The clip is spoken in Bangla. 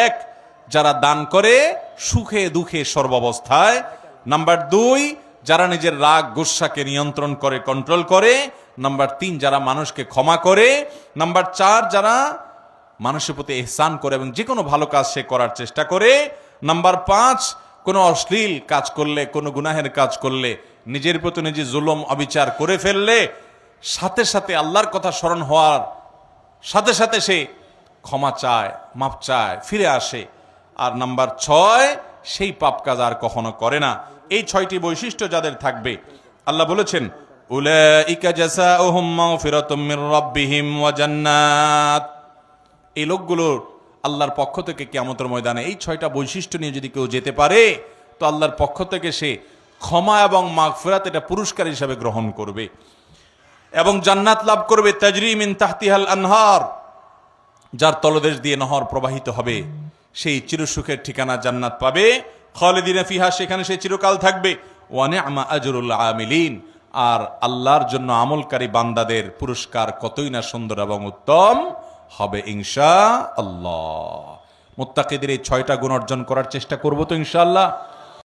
এক, যারা দান করে সুখে দুঃখে সর্বাবস্থায়। নাম্বার 2, যারা নিজের রাগ গুসাকে নিয়ন্ত্রণ করে, কন্ট্রোল করে। নাম্বার 3, যারা মানুষকে ক্ষমা করে। নাম্বার 4, যারা মানুষের প্রতি ইহসান করে এবং যে কোনো ভালো কাজ সে করার চেষ্টা করে। নাম্বার 5, কোনো অশ্লীল কাজ করলে, কোনো গুনাহের কাজ করলে, নিজের প্রতি নিজে জুলুম অবিচার করে ফেললে সাথে সাথে আল্লাহর কথা স্মরণ হওয়ার সাথে সাথে সে ক্ষমা চায়, মাপ চায়, ফিরে আসে। আর নাম্বার 6, সেই পাপ কাজ আর কখনো করে না। এই 6টি বৈশিষ্ট্য যাদের থাকবে, আল্লাহ বলেছেন উলাইকা জাযাউহুম মাগফিরাতুম মির রাব্বিহিম ওয়া জান্নাত। এই লোকগুলোর আল্লাহর পক্ষ থেকে কিয়ামতের ময়দানে এই 6টা বৈশিষ্ট্য নিয়ে যদি কেউ যেতে পারে, তো আল্লাহর পক্ষ থেকে সে ক্ষমা এবং মাগফিরাত এটা পুরস্কার হিসাবে গ্রহণ করবে এবং জান্নাত লাভ করবে। তাজরি মিন তাহতিহাল আনহার, যার তলদেশ দিয়ে নহর প্রবাহিত হবে, সেই চিরসুখের ঠিকানা জান্নাত পাবে। খালিদিনা ফিহা, সেখানে সে চিরকাল থাকবে। ওয়া নি'মা আজরুল আমিলিন, আর আল্লাহর জন্য আমলকারী বান্দাদের পুরস্কার কতই না সুন্দর এবং উত্তম হবে ইনশাআল্লাহ। মুত্তাকিদের এই 6টা গুণ অর্জন করার চেষ্টা করব তো ইনশাআল্লাহ।